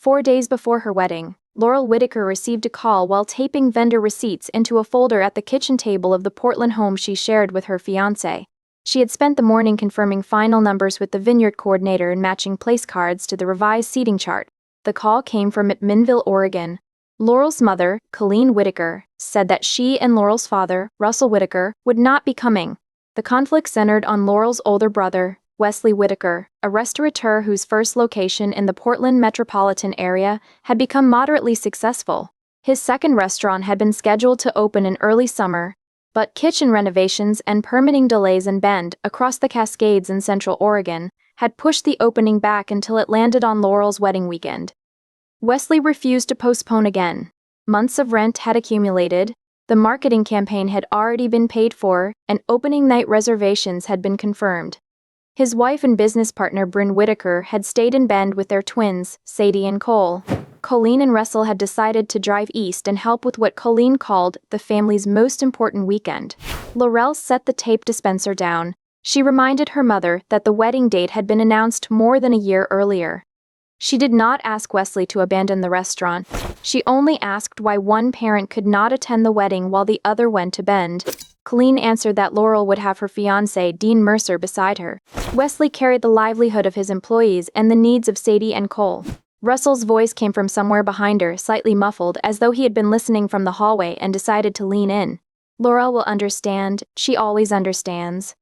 4 days before her wedding, Laurel Whitaker received a call while taping vendor receipts into a folder at the kitchen table of the Portland home she shared with her fiancé. She had spent the morning confirming final numbers with the vineyard coordinator and matching place cards to the revised seating chart. The call came from McMinnville, Oregon. Laurel's mother, Colleen Whitaker, said that she and Laurel's father, Russell Whitaker, would not be coming. The conflict centered on Laurel's older brother, Wesley Whitaker, a restaurateur whose first location in the Portland metropolitan area had become moderately successful. His second restaurant had been scheduled to open in early summer, but kitchen renovations and permitting delays in Bend, across the Cascades in Central Oregon, had pushed the opening back until it landed on Laurel's wedding weekend. Wesley refused to postpone again. Months of rent had accumulated, the marketing campaign had already been paid for, and opening night reservations had been confirmed. His wife and business partner Bryn Whitaker had stayed in Bend with their twins, Sadie and Cole. Colleen and Russell had decided to drive east and help with what Colleen called the family's most important weekend. Laurel set the tape dispenser down. She reminded her mother that the wedding date had been announced more than a year earlier. She did not ask Wesley to abandon the restaurant. She only asked why one parent could not attend the wedding while the other went to Bend. Colleen answered that Laurel would have her fiancé, Dean Mercer, beside her. Wesley carried the livelihood of his employees and the needs of Sadie and Cole. Russell's voice came from somewhere behind her, slightly muffled, as though he had been listening from the hallway and decided to lean in. Laurel will understand. She always understands.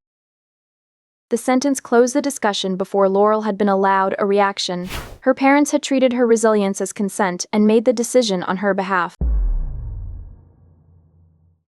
The sentence closed the discussion before Laurel had been allowed a reaction. Her parents had treated her resilience as consent and made the decision on her behalf.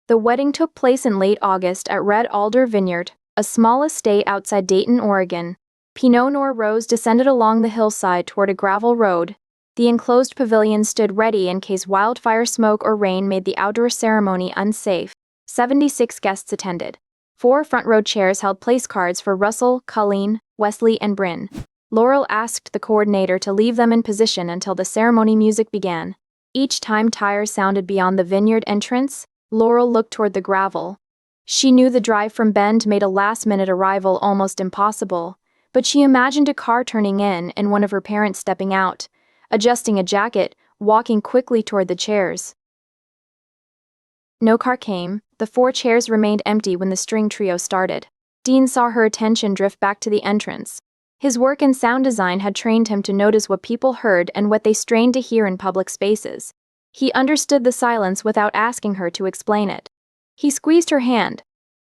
The wedding took place in late August at Red Alder Vineyard, a small estate outside Dayton, Oregon. Pinot Noir rows descended along the hillside toward a gravel road. The enclosed pavilion stood ready in case wildfire smoke or rain made the outdoor ceremony unsafe. 76 guests attended. 4 front-row chairs held place cards for Russell, Colleen, Wesley, and Bryn. Laurel asked the coordinator to leave them in position until the ceremony music began. Each time tires sounded beyond the vineyard entrance, Laurel looked toward the gravel. She knew the drive from Bend made a last-minute arrival almost impossible, but she imagined a car turning in and one of her parents stepping out, adjusting a jacket, walking quickly toward the chairs. No car came. The 4 chairs remained empty when the string trio started. Dean saw her attention drift back to the entrance. His work in sound design had trained him to notice what people heard and what they strained to hear in public spaces. He understood the silence without asking her to explain it. He squeezed her hand.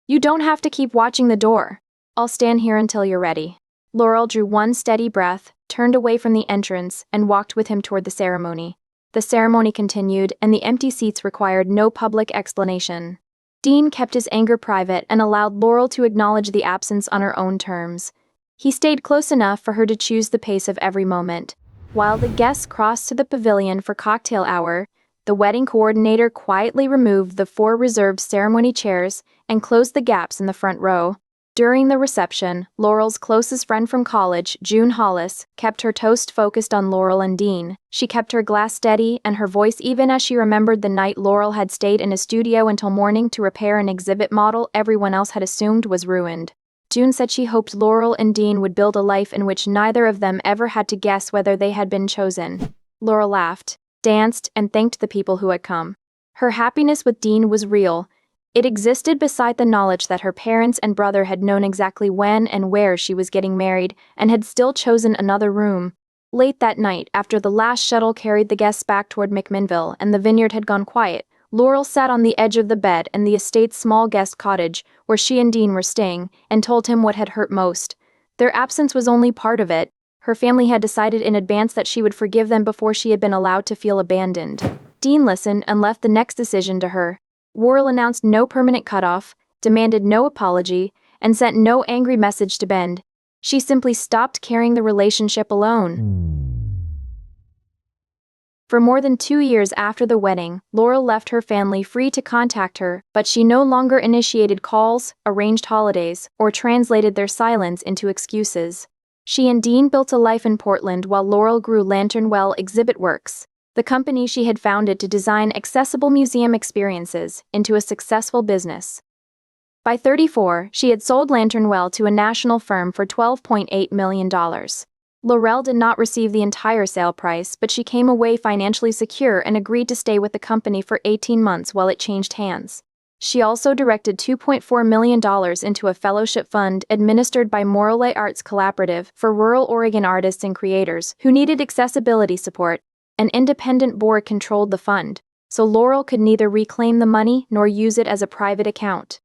"You don't have to keep watching the door. I'll stand here until you're ready." Laurel drew one steady breath, turned away from the entrance, and walked with him toward the ceremony. The ceremony continued, and the empty seats required no public explanation. Dean kept his anger private and allowed Laurel to acknowledge the absence on her own terms. He stayed close enough for her to choose the pace of every moment. While the guests crossed to the pavilion for cocktail hour, the wedding coordinator quietly removed the 4 reserved ceremony chairs and closed the gaps in the front row. During the reception, Laurel's closest friend from college, June Hollis, kept her toast focused on Laurel and Dean. She kept her glass steady and her voice even as she remembered the night Laurel had stayed in a studio until morning to repair an exhibit model everyone else had assumed was ruined. June said she hoped Laurel and Dean would build a life in which neither of them ever had to guess whether they had been chosen. Laurel laughed, danced, and thanked the people who had come. Her happiness with Dean was real. It existed beside the knowledge that her parents and brother had known exactly when and where she was getting married and had still chosen another room. Late that night, after the last shuttle carried the guests back toward McMinnville and the vineyard had gone quiet, Laurel sat on the edge of the bed in the estate's small guest cottage where she and Dean were staying and told him what had hurt most. Their absence was only part of it. Her family had decided in advance that she would forgive them before she had been allowed to feel abandoned. Dean listened and left the next decision to her. Worrell announced no permanent cutoff, demanded no apology, and sent no angry message to Bend. She simply stopped carrying the relationship alone. For more than 2 years after the wedding, Laurel left her family free to contact her, but she no longer initiated calls, arranged holidays, or translated their silence into excuses. She and Dean built a life in Portland while Laurel grew Lantern Well Exhibit Works, the company she had founded to design accessible museum experiences, into a successful business. By 34, she had sold Lantern Well to a national firm for $12.8 million. Laurel did not receive the entire sale price, but she came away financially secure and agreed to stay with the company for 18 months while it changed hands. She also directed $2.4 million into a fellowship fund administered by Laurel Arts Collaborative for rural Oregon artists and creators who needed accessibility support. An independent board controlled the fund, so Laurel could neither reclaim the money nor use it as a private account.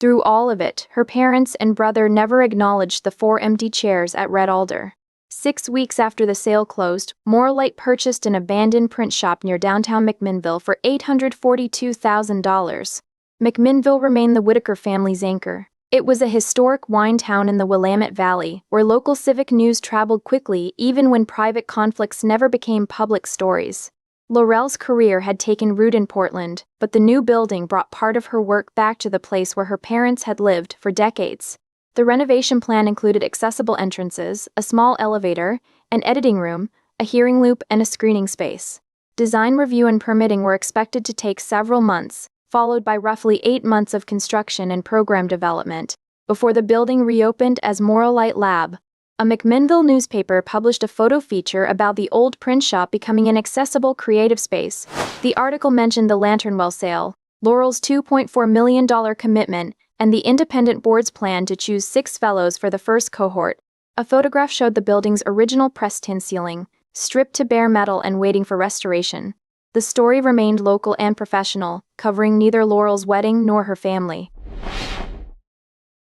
Through all of it, her parents and brother never acknowledged the 4 empty chairs at Red Alder. 6 weeks after the sale closed, Laurel purchased an abandoned print shop near downtown McMinnville for $842,000. McMinnville remained the Whitaker family's anchor. It was a historic wine town in the Willamette Valley, where local civic news traveled quickly even when private conflicts never became public stories. Laurel's career had taken root in Portland, but the new building brought part of her work back to the place where her parents had lived for decades. The renovation plan included accessible entrances, a small elevator, an editing room, a hearing loop, and a screening space. Design review and permitting were expected to take several months, followed by roughly 8 months of construction and program development, before the building reopened as Morrowlight Lab. A McMinnville newspaper published a photo feature about the old print shop becoming an accessible creative space. The article mentioned the Lanternwell sale, Laurel's $2.4 million commitment, and the independent board's plan to choose 6 fellows for the first cohort. A photograph showed the building's original pressed tin ceiling, stripped to bare metal and waiting for restoration. The story remained local and professional, covering neither Laurel's wedding nor her family.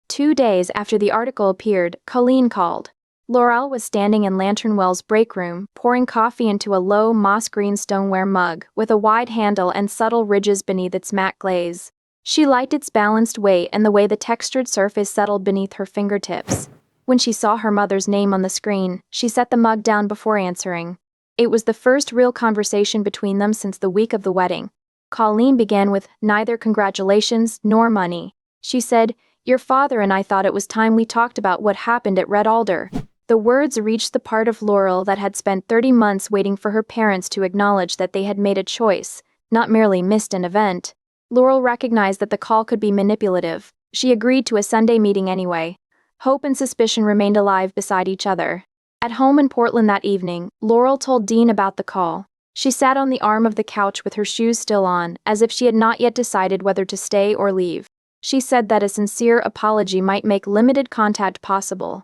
2 days after the article appeared, Colleen called. Laurel was standing in Lanternwell's break room, pouring coffee into a low moss-green stoneware mug with a wide handle and subtle ridges beneath its matte glaze. She liked its balanced weight and the way the textured surface settled beneath her fingertips. When she saw her mother's name on the screen, she set the mug down before answering. It was the first real conversation between them since the week of the wedding. Colleen began with neither congratulations nor money. She said, "Your father and I thought it was time we talked about what happened at Red Alder." The words reached the part of Laurel that had spent 30 months waiting for her parents to acknowledge that they had made a choice, not merely missed an event. Laurel recognized that the call could be manipulative. She agreed to a Sunday meeting anyway. Hope and suspicion remained alive beside each other. At home in Portland that evening, Laurel told Dean about the call. She sat on the arm of the couch with her shoes still on, as if she had not yet decided whether to stay or leave. She said that a sincere apology might make limited contact possible.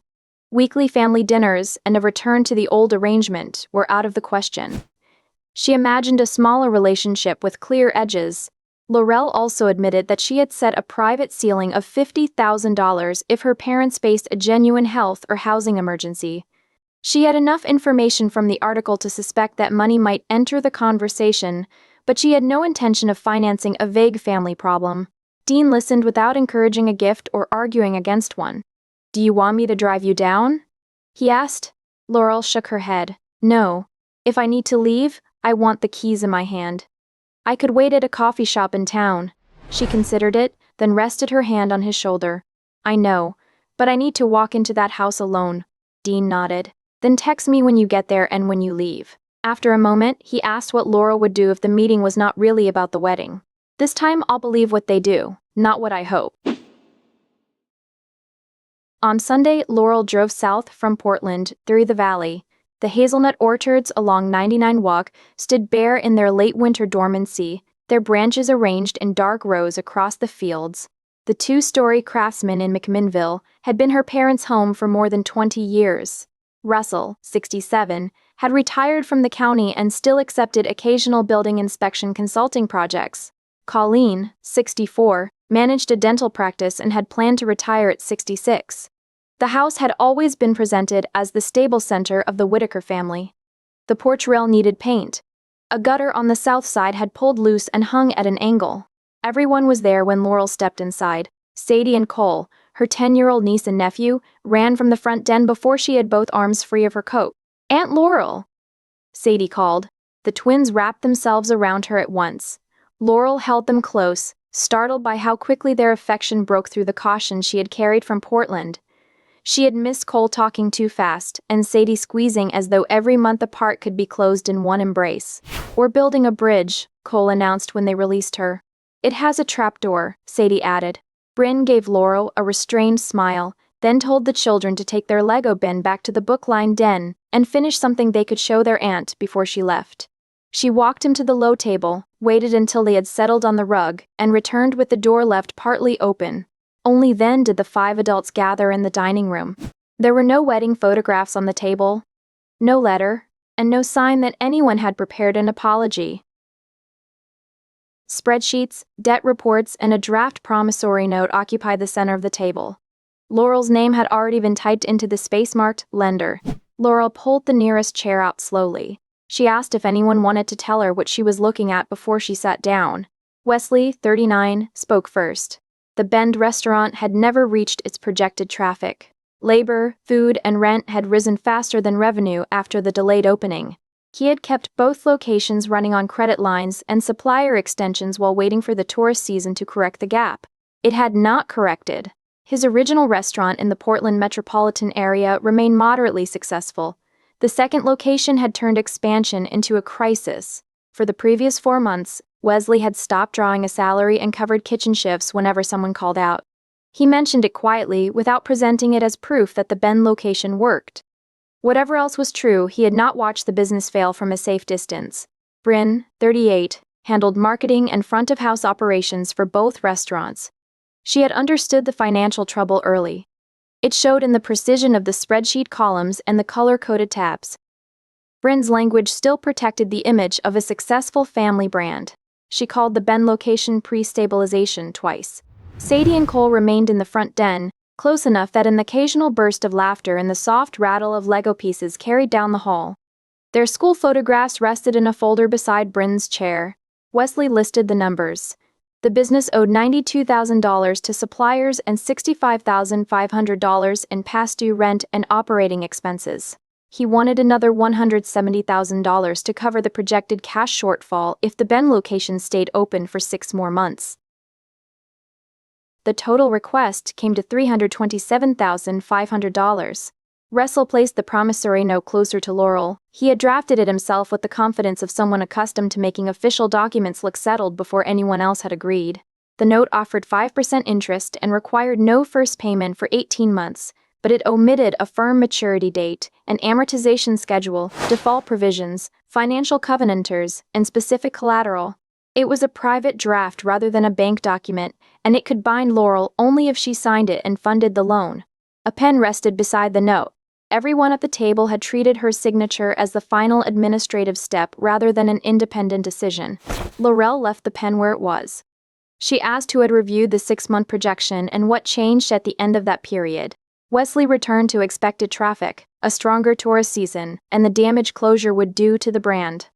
Weekly family dinners and a return to the old arrangement were out of the question. She imagined a smaller relationship with clear edges. Laurel also admitted that she had set a private ceiling of $50,000 if her parents faced a genuine health or housing emergency. She had enough information from the article to suspect that money might enter the conversation, but she had no intention of financing a vague family problem. Dean listened without encouraging a gift or arguing against one. "Do you want me to drive you down?" he asked. Laurel shook her head. "No. If I need to leave, I want the keys in my hand. I could wait at a coffee shop in town." She considered it, then rested her hand on his shoulder. "I know, but I need to walk into that house alone." Dean nodded. "Then text me when you get there and when you leave." After a moment, he asked what Laurel would do if the meeting was not really about the wedding. "This time I'll believe what they do, not what I hope." On Sunday, Laurel drove south from Portland through the valley. The hazelnut orchards along 99 Walk stood bare in their late winter dormancy, their branches arranged in dark rows across the fields. The 2-story Craftsman in McMinnville had been her parents' home for more than 20 years. Russell, 67, had retired from the county and still accepted occasional building inspection consulting projects. Colleen, 64, managed a dental practice and had planned to retire at 66. The house had always been presented as the stable center of the Whitaker family. The porch rail needed paint. A gutter on the south side had pulled loose and hung at an angle. Everyone was there when Laurel stepped inside. Sadie and Cole, her 10-year-old niece and nephew, ran from the front den before she had both arms free of her coat. "Aunt Laurel!" Sadie called. The twins wrapped themselves around her at once. Laurel held them close, startled by how quickly their affection broke through the caution she had carried from Portland. She had missed Cole talking too fast, and Sadie squeezing as though every month apart could be closed in one embrace. "We're building a bridge," Cole announced when they released her. "It has a trapdoor," Sadie added. Bryn gave Laurel a restrained smile, then told the children to take their Lego bin back to the book-lined den and finish something they could show their aunt before she left. She walked him to the low table, waited until they had settled on the rug, and returned with the door left partly open. Only then did the 5 adults gather in the dining room. There were no wedding photographs on the table, no letter, and no sign that anyone had prepared an apology. Spreadsheets, debt reports, and a draft promissory note occupied the center of the table. Laurel's name had already been typed into the space marked lender. Laurel pulled the nearest chair out slowly. She asked if anyone wanted to tell her what she was looking at before she sat down. Wesley, 39, spoke first. The Bend restaurant had never reached its projected traffic. Labor, food, and rent had risen faster than revenue after the delayed opening. He had kept both locations running on credit lines and supplier extensions while waiting for the tourist season to correct the gap. It had not corrected. His original restaurant in the Portland metropolitan area remained moderately successful. The second location had turned expansion into a crisis. For the previous 4 months, Wesley had stopped drawing a salary and covered kitchen shifts whenever someone called out. He mentioned it quietly without presenting it as proof that the Bend location worked. Whatever else was true, he had not watched the business fail from a safe distance. Bryn, 38, handled marketing and front-of-house operations for both restaurants. She had understood the financial trouble early. It showed in the precision of the spreadsheet columns and the color-coded tabs. Bryn's language still protected the image of a successful family brand. She called the Bend location pre-stabilization twice. Sadie and Cole remained in the front den, close enough that an occasional burst of laughter and the soft rattle of Lego pieces carried down the hall. Their school photographs rested in a folder beside Bryn's chair. Wesley listed the numbers. The business owed $92,000 to suppliers and $65,500 in past due rent and operating expenses. He wanted another $170,000 to cover the projected cash shortfall if the Bend location stayed open for 6 more months. The total request came to $327,500. Russell placed the promissory note closer to Laurel. He had drafted it himself with the confidence of someone accustomed to making official documents look settled before anyone else had agreed. The note offered 5% interest and required no first payment for 18 months, but it omitted a firm maturity date, an amortization schedule, default provisions, financial covenanters, and specific collateral. It was a private draft rather than a bank document, and it could bind Laurel only if she signed it and funded the loan. A pen rested beside the note. Everyone at the table had treated her signature as the final administrative step rather than an independent decision. Laurel left the pen where it was. She asked who had reviewed the 6-month projection and what changed at the end of that period. Wesley returned to expected traffic, a stronger tourist season, and the damage closure would do to the brand.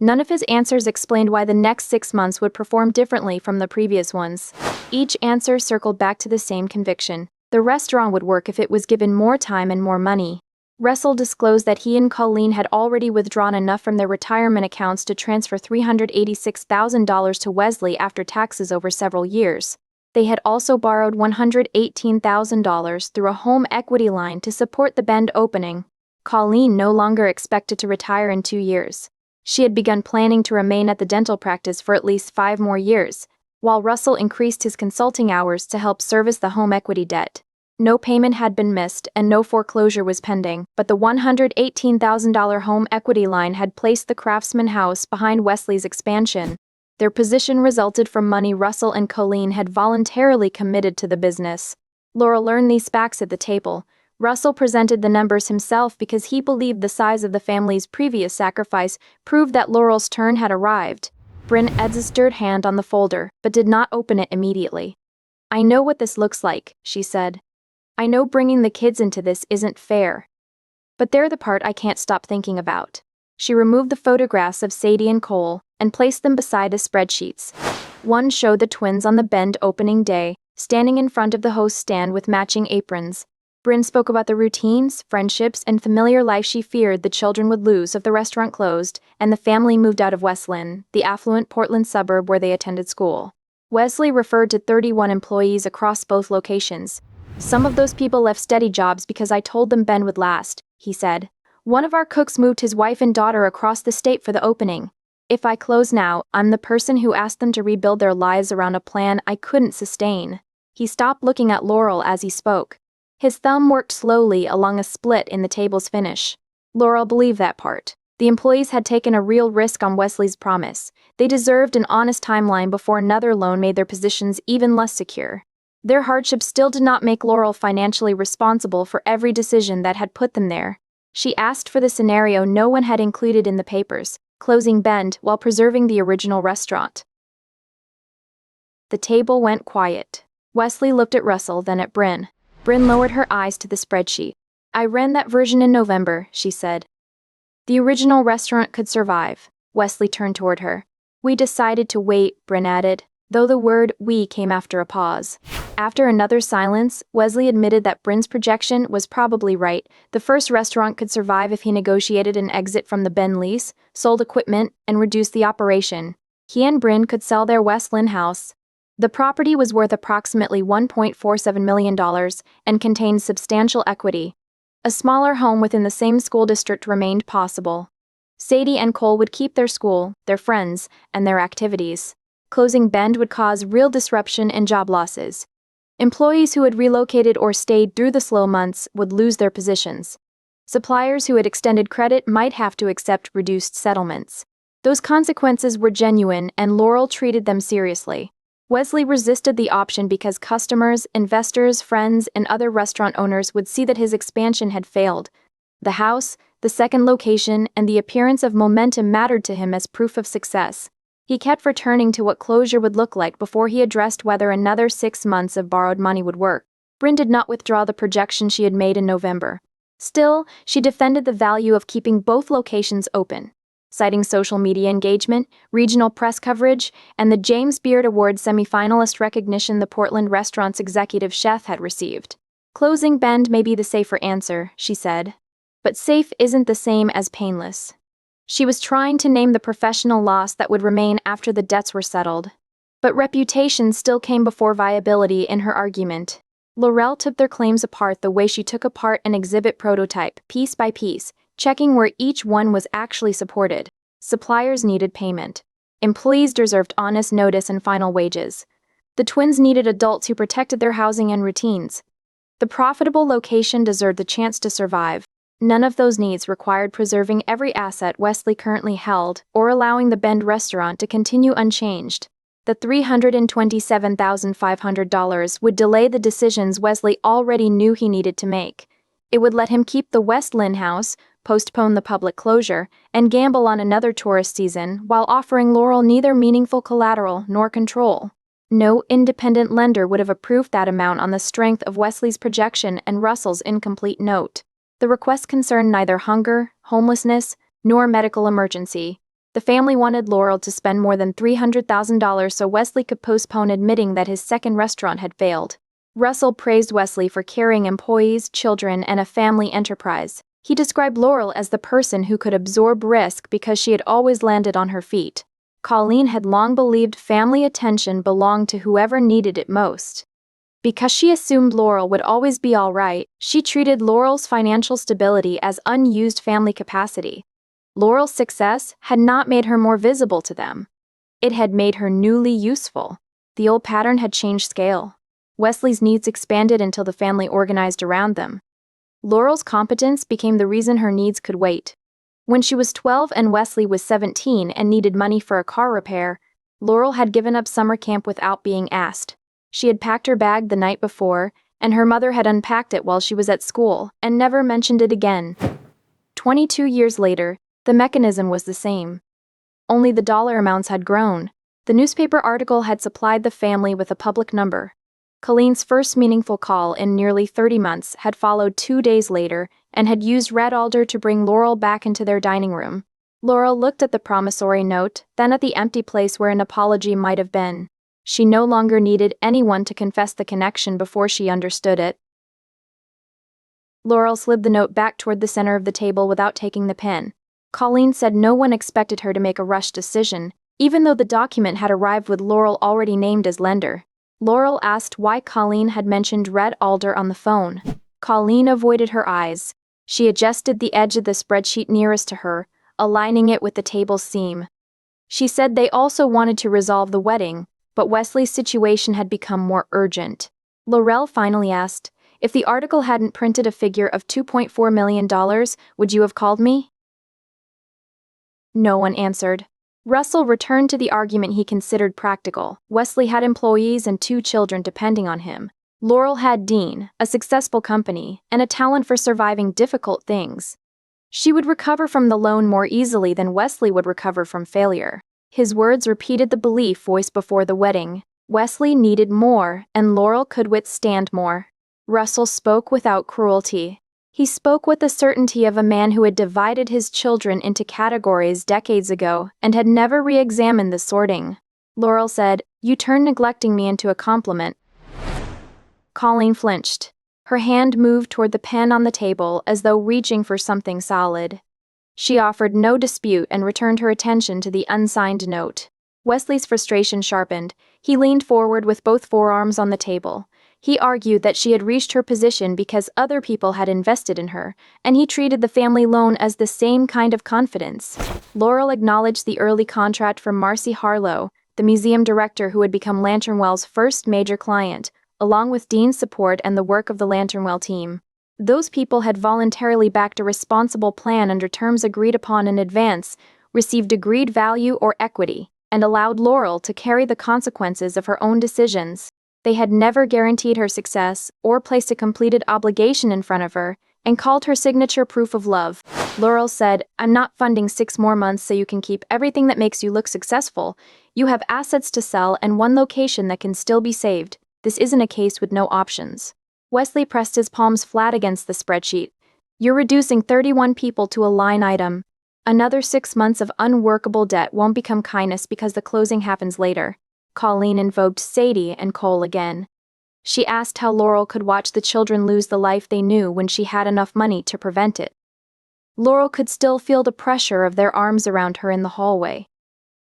None of his answers explained why the next 6 months would perform differently from the previous ones. Each answer circled back to the same conviction. The restaurant would work if it was given more time and more money. Russell disclosed that he and Colleen had already withdrawn enough from their retirement accounts to transfer $386,000 to Wesley after taxes over several years. They had also borrowed $118,000 through a home equity line to support the Bend opening. Colleen no longer expected to retire in 2 years. She had begun planning to remain at the dental practice for at least 5 more years, while Russell increased his consulting hours to help service the home equity debt. No payment had been missed and no foreclosure was pending, but the $118,000 home equity line had placed the Craftsman House behind Wesley's expansion. Their position resulted from money Russell and Colleen had voluntarily committed to the business. Laurel learned these facts at the table. Russell presented the numbers himself because he believed the size of the family's previous sacrifice proved that Laurel's turn had arrived. Bryn stirred hand on the folder, but did not open it immediately. "I know what this looks like," she said. "I know bringing the kids into this isn't fair. But they're the part I can't stop thinking about." She removed the photographs of Sadie and Cole and placed them beside the spreadsheets. One showed the twins on the Bend opening day, standing in front of the host stand with matching aprons. Bryn spoke about the routines, friendships, and familiar life she feared the children would lose if the restaurant closed and the family moved out of West Lynn, the affluent Portland suburb where they attended school. Wesley referred to 31 employees across both locations. "Some of those people left steady jobs because I told them Bend would last," he said. "One of our cooks moved his wife and daughter across the state for the opening. If I close now, I'm the person who asked them to rebuild their lives around a plan I couldn't sustain." He stopped looking at Laurel as he spoke. His thumb worked slowly along a split in the table's finish. Laurel believed that part. The employees had taken a real risk on Wesley's promise. They deserved an honest timeline before another loan made their positions even less secure. Their hardship still did not make Laurel financially responsible for every decision that had put them there. She asked for the scenario no one had included in the papers, closing Bend while preserving the original restaurant. The table went quiet. Wesley looked at Russell, then at Bryn. Bryn lowered her eyes to the spreadsheet. "I ran that version in November," she said. "The original restaurant could survive." Wesley turned toward her. "We decided to wait," Bryn added, though the word "we" came after a pause. After another silence, Wesley admitted that Bryn's projection was probably right. The first restaurant could survive if he negotiated an exit from the Bend lease, sold equipment, and reduced the operation. He and Bryn could sell their West Lynn house. The property was worth approximately $1.47 million and contained substantial equity. A smaller home within the same school district remained possible. Sadie and Cole would keep their school, their friends, and their activities. Closing Bend would cause real disruption and job losses. Employees who had relocated or stayed through the slow months would lose their positions. Suppliers who had extended credit might have to accept reduced settlements. Those consequences were genuine, and Laurel treated them seriously. Wesley resisted the option because customers, investors, friends, and other restaurant owners would see that his expansion had failed. The house, the second location, and the appearance of momentum mattered to him as proof of success. He kept returning to what closure would look like before he addressed whether another 6 months of borrowed money would work. Bryn did not withdraw the projection she had made in November. Still, she defended the value of keeping both locations open, citing social media engagement, regional press coverage, and the James Beard Award semi-finalist recognition the Portland restaurant's executive chef had received. "Closing Bend may be the safer answer," she said. "But safe isn't the same as painless." She was trying to name the professional loss that would remain after the debts were settled. But reputation still came before viability in her argument. Laurel took their claims apart the way she took apart an exhibit prototype, piece by piece, checking where each one was actually supported. Suppliers needed payment. Employees deserved honest notice and final wages. The twins needed adults who protected their housing and routines. The profitable location deserved the chance to survive. None of those needs required preserving every asset Wesley currently held or allowing the Bend restaurant to continue unchanged. The $327,500 would delay the decisions Wesley already knew he needed to make. It would let him keep the West Lynn house, postpone the public closure, and gamble on another tourist season while offering Laurel neither meaningful collateral nor control. No independent lender would have approved that amount on the strength of Wesley's projection and Russell's incomplete note. The request concerned neither hunger, homelessness, nor medical emergency. The family wanted Laurel to spend more than $300,000 so Wesley could postpone admitting that his second restaurant had failed. Russell praised Wesley for carrying employees, children, and a family enterprise. He described Laurel as the person who could absorb risk because she had always landed on her feet. Colleen had long believed family attention belonged to whoever needed it most. Because she assumed Laurel would always be all right, she treated Laurel's financial stability as unused family capacity. Laurel's success had not made her more visible to them. It had made her newly useful. The old pattern had changed scale. Wesley's needs expanded until the family organized around them. Laurel's competence became the reason her needs could wait. When she was 12 and Wesley was 17 and needed money for a car repair, Laurel had given up summer camp without being asked. She had packed her bag the night before, and her mother had unpacked it while she was at school and never mentioned it again. 22 years later, the mechanism was the same. Only the dollar amounts had grown. The newspaper article had supplied the family with a public number. Colleen's first meaningful call in nearly 30 months had followed 2 days later and had used red alder to bring Laurel back into their dining room. Laurel looked at the promissory note, then at the empty place where an apology might have been. She no longer needed anyone to confess the connection before she understood it. Laurel slid the note back toward the center of the table without taking the pen. Colleen said no one expected her to make a rushed decision, even though the document had arrived with Laurel already named as lender. Laurel asked why Colleen had mentioned red alder on the phone. Colleen avoided her eyes. She adjusted the edge of the spreadsheet nearest to her, aligning it with the table's seam. She said they also wanted to resolve the wedding, but Wesley's situation had become more urgent. Laurel finally asked, If the article hadn't printed a figure of $2.4 million, would you have called me? No one answered. Russell returned to the argument he considered practical. Wesley had employees and 2 children depending on him. Laurel had Dean, a successful company, and a talent for surviving difficult things. She would recover from the loan more easily than Wesley would recover from failure. His words repeated the belief voiced before the wedding. Wesley needed more, and Laurel could withstand more. Russell spoke without cruelty. He spoke with the certainty of a man who had divided his children into categories decades ago and had never re-examined the sorting. Laurel said, "You turned neglecting me into a compliment." Colleen flinched. Her hand moved toward the pen on the table as though reaching for something solid. She offered no dispute and returned her attention to the unsigned note. Wesley's frustration sharpened. He leaned forward with both forearms on the table. He argued that she had reached her position because other people had invested in her, and he treated the family loan as the same kind of confidence. Laurel acknowledged the early contract from Marcy Harlow, the museum director who had become Lanternwell's first major client, along with Dean's support and the work of the Lanternwell team. Those people had voluntarily backed a responsible plan under terms agreed upon in advance, received agreed value or equity, and allowed Laurel to carry the consequences of her own decisions. They had never guaranteed her success or placed a completed obligation in front of her and called her signature proof of love. Laurel said, "I'm not funding 6 more months so you can keep everything that makes you look successful. You have assets to sell and 1 location that can still be saved. This isn't a case with no options." Wesley pressed his palms flat against the spreadsheet. "You're reducing 31 people to a line item. Another 6 months of unworkable debt won't become kindness because the closing happens later." Colleen invoked Sadie and Cole again. She asked how Laurel could watch the children lose the life they knew when she had enough money to prevent it. Laurel could still feel the pressure of their arms around her in the hallway.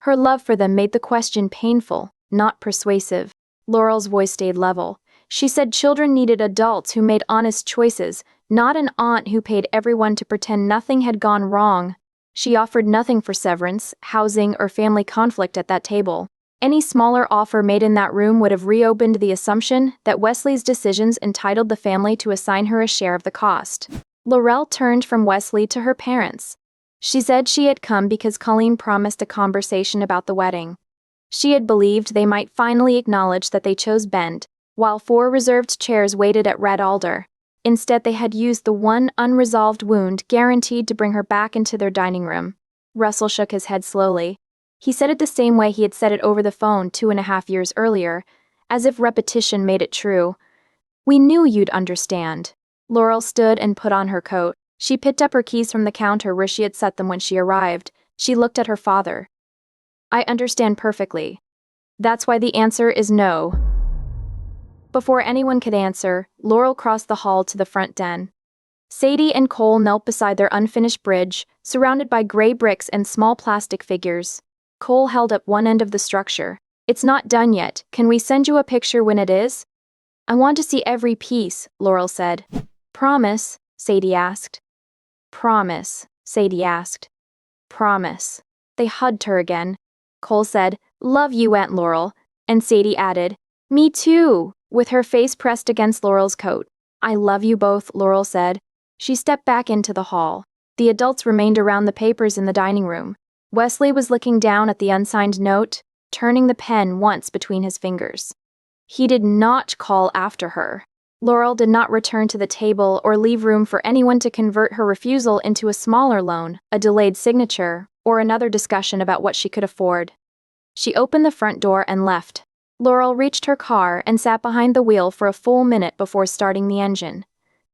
Her love for them made the question painful, not persuasive. Laurel's voice stayed level. She said children needed adults who made honest choices, not an aunt who paid everyone to pretend nothing had gone wrong. She offered nothing for severance, housing, or family conflict at that table. Any smaller offer made in that room would have reopened the assumption that Wesley's decisions entitled the family to assign her a share of the cost. Laurel turned from Wesley to her parents. She said she had come because Colleen promised a conversation about the wedding. She had believed they might finally acknowledge that they chose Bend, while 4 reserved chairs waited at Red Alder. Instead, they had used the one unresolved wound guaranteed to bring her back into their dining room. Russell shook his head slowly. He said it the same way he had said it over the phone 2.5 years earlier, as if repetition made it true. "We knew you'd understand." Laurel stood and put on her coat. She picked up her keys from the counter where she had set them when she arrived. She looked at her father. "I understand perfectly. That's why the answer is no." Before anyone could answer, Laurel crossed the hall to the front den. Sadie and Cole knelt beside their unfinished bridge, surrounded by gray bricks and small plastic figures. Cole held up one end of the structure. "It's not done yet. Can we send you a picture when it is?" "I want to see every piece," Laurel said. "Promise?" Sadie asked. "Promise," Sadie asked. "Promise." They hugged her again. Cole said, "Love you, Aunt Laurel," and Sadie added, "Me too," with her face pressed against Laurel's coat. "I love you both," Laurel said. She stepped back into the hall. The adults remained around the papers in the dining room. Wesley was looking down at the unsigned note, turning the pen once between his fingers. He did not call after her. Laurel did not return to the table or leave room for anyone to convert her refusal into a smaller loan, a delayed signature, or another discussion about what she could afford. She opened the front door and left. Laurel reached her car and sat behind the wheel for a full minute before starting the engine.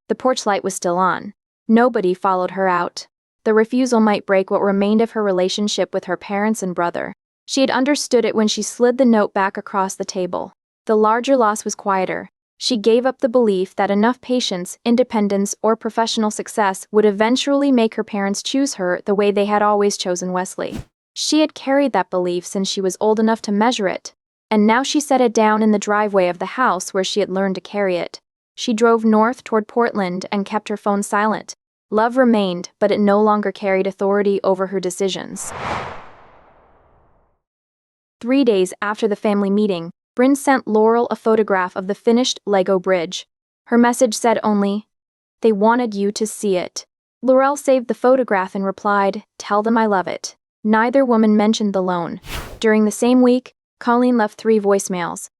The porch light was still on. Nobody followed her out. The refusal might break what remained of her relationship with her parents and brother. She had understood it when she slid the note back across the table. The larger loss was quieter. She gave up the belief that enough patience, independence, or professional success would eventually make her parents choose her the way they had always chosen Wesley. She had carried that belief since she was old enough to measure it, and now she set it down in the driveway of the house where she had learned to carry it. She drove north toward Portland and kept her phone silent. Love remained, but it no longer carried authority over her decisions. 3 days after the family meeting, Bryn sent Laurel a photograph of the finished Lego bridge. Her message said only, "They wanted you to see it." Laurel saved the photograph and replied, "Tell them I love it." Neither woman mentioned the loan. During the same week, Colleen left 3 voicemails.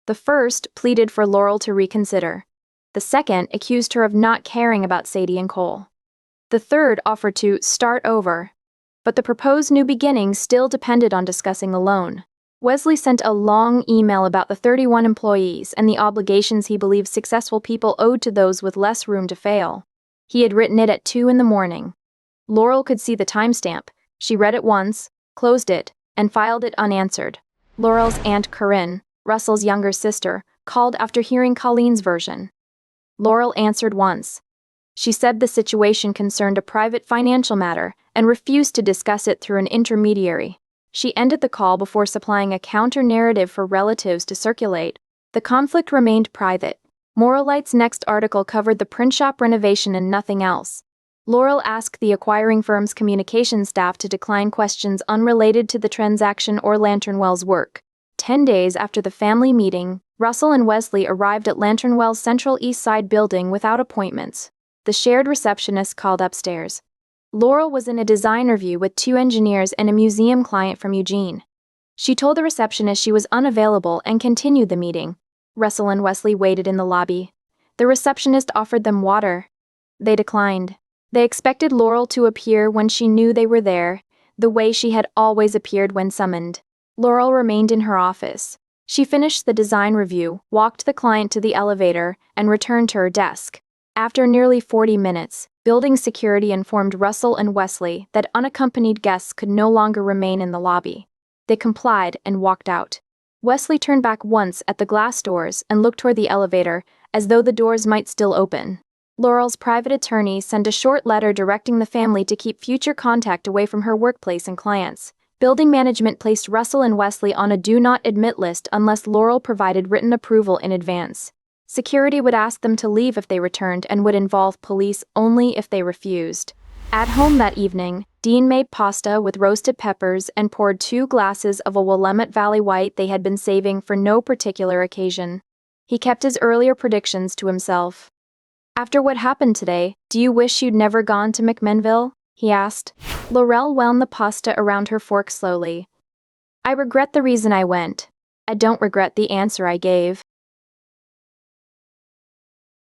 The first pleaded for Laurel to reconsider. The second accused her of not caring about Sadie and Cole. The third offered to start over. But the proposed new beginning still depended on discussing the loan. Wesley sent a long email about the 31 employees and the obligations he believed successful people owed to those with less room to fail. He had written it at 2 in the morning. Laurel could see the timestamp. She read it once, closed it, and filed it unanswered. Laurel's Aunt Corinne, Russell's younger sister, called after hearing Colleen's version. Laurel answered once. She said the situation concerned a private financial matter and refused to discuss it through an intermediary. She ended the call before supplying a counter-narrative for relatives to circulate. The conflict remained private. Moralite's next article covered the print shop renovation and nothing else. Laurel asked the acquiring firm's communications staff to decline questions unrelated to the transaction or Lanternwell's work. 10 days after the family meeting, Russell and Wesley arrived at Lanternwell's Central East Side building without appointments. The shared receptionist called upstairs. Laurel was in a design review with 2 engineers and a museum client from Eugene. She told the receptionist she was unavailable and continued the meeting. Russell and Wesley waited in the lobby. The receptionist offered them water. They declined. They expected Laurel to appear when she knew they were there, the way she had always appeared when summoned. Laurel remained in her office. She finished the design review, walked the client to the elevator, and returned to her desk. After nearly 40 minutes, building security informed Russell and Wesley that unaccompanied guests could no longer remain in the lobby. They complied and walked out. Wesley turned back once at the glass doors and looked toward the elevator, as though the doors might still open. Laurel's private attorney sent a short letter directing the family to keep future contact away from her workplace and clients. Building management placed Russell and Wesley on a do not admit list unless Laurel provided written approval in advance. Security would ask them to leave if they returned and would involve police only if they refused. At home that evening, Dean made pasta with roasted peppers and poured 2 glasses of a Willamette Valley White they had been saving for no particular occasion. He kept his earlier predictions to himself. "After what happened today, do you wish you'd never gone to McMinnville?" he asked. Laurel wound the pasta around her fork slowly. "I regret the reason I went. I don't regret the answer I gave."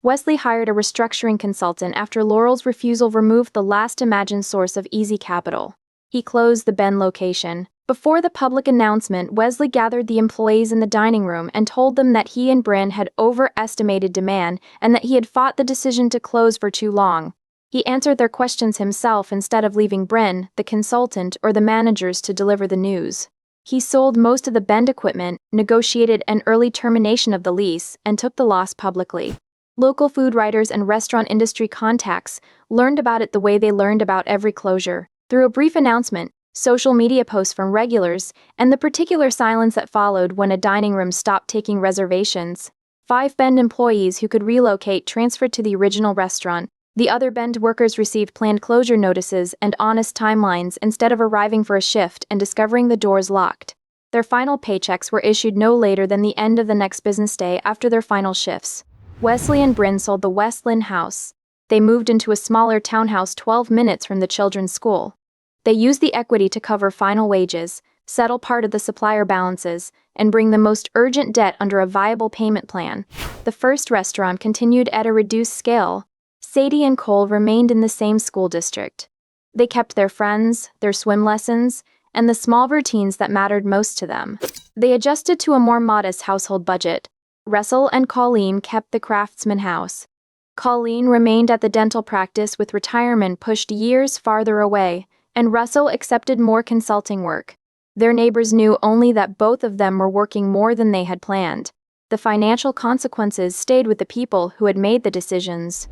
Wesley hired a restructuring consultant after Laurel's refusal removed the last imagined source of easy capital. He closed the Bend location. Before the public announcement, Wesley gathered the employees in the dining room and told them that he and Bryn had overestimated demand and that he had fought the decision to close for too long. He answered their questions himself instead of leaving Bryn, the consultant, or the managers to deliver the news. He sold most of the Bend equipment, negotiated an early termination of the lease, and took the loss publicly. Local food writers and restaurant industry contacts learned about it the way they learned about every closure, through a brief announcement, social media posts from regulars, and the particular silence that followed when a dining room stopped taking reservations. 5 Bend employees who could relocate transferred to the original restaurant. The other Bend workers received planned closure notices and honest timelines instead of arriving for a shift and discovering the doors locked. Their final paychecks were issued no later than the end of the next business day after their final shifts. Wesley and Bryn sold the West Lynn house. They moved into a smaller townhouse 12 minutes from the children's school. They used the equity to cover final wages, settle part of the supplier balances, and bring the most urgent debt under a viable payment plan. The first restaurant continued at a reduced scale. Sadie and Cole remained in the same school district. They kept their friends, their swim lessons, and the small routines that mattered most to them. They adjusted to a more modest household budget. Russell and Colleen kept the Craftsman house. Colleen remained at the dental practice with retirement pushed years farther away, and Russell accepted more consulting work. Their neighbors knew only that both of them were working more than they had planned. The financial consequences stayed with the people who had made the decisions.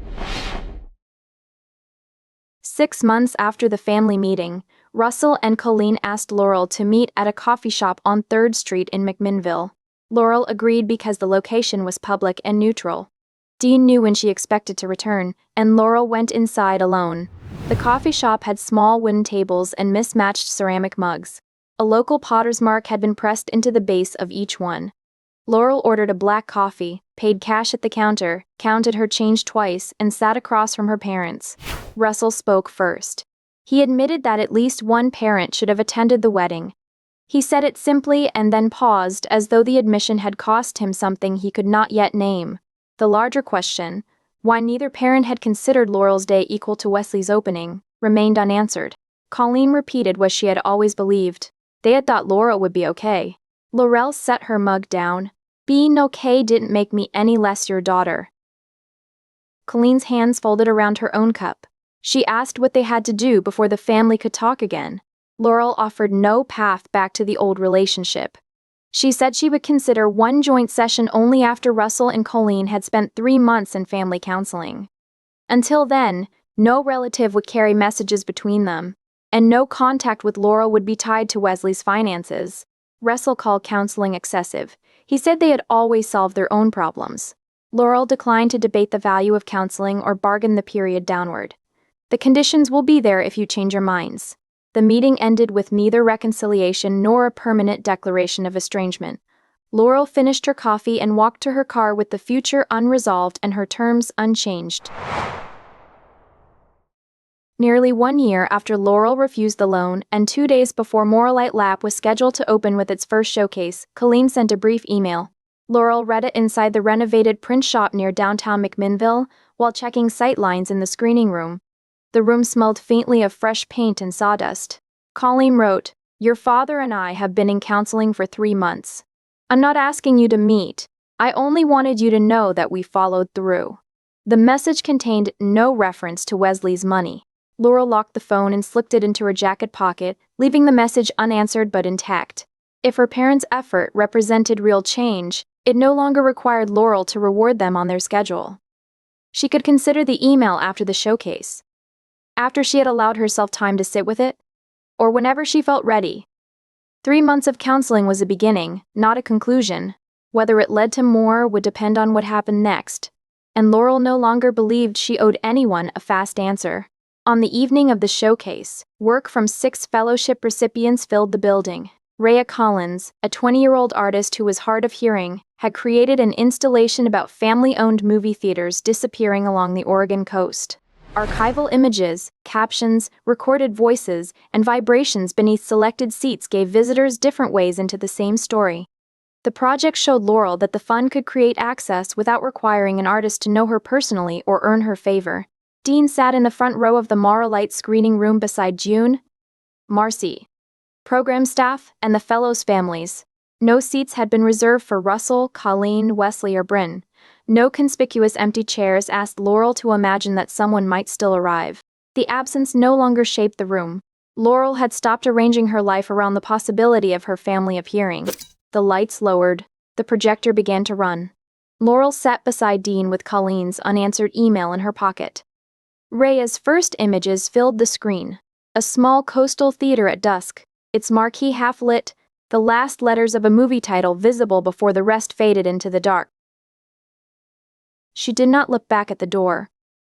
6 months after the family meeting, Russell and Colleen asked Laurel to meet at a coffee shop on 3rd Street in McMinnville. Laurel agreed because the location was public and neutral. Dean knew when she expected to return, and Laurel went inside alone. The coffee shop had small wooden tables and mismatched ceramic mugs. A local potter's mark had been pressed into the base of each one. Laurel ordered a black coffee, paid cash at the counter, counted her change twice, and sat across from her parents. Russell spoke first. He admitted that at least one parent should have attended the wedding. He said it simply and then paused as though the admission had cost him something he could not yet name. The larger question, why neither parent had considered Laurel's day equal to Wesley's opening, remained unanswered. Colleen repeated what she had always believed. They had thought Laurel would be okay. Laurel set her mug down. Being okay didn't make me any less your daughter. Colleen's hands folded around her own cup. She asked what they had to do before the family could talk again. Laurel offered no path back to the old relationship. She said she would consider one joint session only after Russell and Colleen had spent 3 months in family counseling. Until then, no relative would carry messages between them, and no contact with Laurel would be tied to Wesley's finances. Russell called counseling excessive. He said they had always solved their own problems. Laurel declined to debate the value of counseling or bargain the period downward. The conditions will be there if you change your minds. The meeting ended with neither reconciliation nor a permanent declaration of estrangement. Laurel finished her coffee and walked to her car with the future unresolved and her terms unchanged. Nearly 1 year after Laurel refused the loan and 2 days before Moralite Lab was scheduled to open with its first showcase, Colleen sent a brief email. Laurel read it inside the renovated print shop near downtown McMinnville while checking sight lines in the screening room. The room smelled faintly of fresh paint and sawdust. Colleen wrote, "Your father and I have been in counseling for 3 months. I'm not asking you to meet. I only wanted you to know that we followed through." The message contained no reference to Wesley's money. Laurel locked the phone and slipped it into her jacket pocket, leaving the message unanswered but intact. If her parents' effort represented real change, it no longer required Laurel to reward them on their schedule. She could consider the email after the showcase, after she had allowed herself time to sit with it, or whenever she felt ready. 3 months of counseling was a beginning, not a conclusion. Whether it led to more would depend on what happened next, and Laurel no longer believed she owed anyone a fast answer. On the evening of the showcase, work from 6 fellowship recipients filled the building. Rhea Collins, a 20-year-old artist who was hard of hearing, had created an installation about family-owned movie theaters disappearing along the Oregon coast. Archival images, captions, recorded voices, and vibrations beneath selected seats gave visitors different ways into the same story. The project showed Laurel that the fund could create access without requiring an artist to know her personally or earn her favor. Dean sat in the front row of the Moralite screening room beside June, Marcy, program staff, and the fellows' families. No seats had been reserved for Russell, Colleen, Wesley, or Bryn. No conspicuous empty chairs asked Laurel to imagine that someone might still arrive. The absence no longer shaped the room. Laurel had stopped arranging her life around the possibility of her family appearing. The lights lowered. The projector began to run. Laurel sat beside Dean with Colleen's unanswered email in her pocket. Rhea's first images filled the screen. A small coastal theater at dusk, its marquee half-lit, the last letters of a movie title visible before the rest faded into the dark. She did not look back at the door.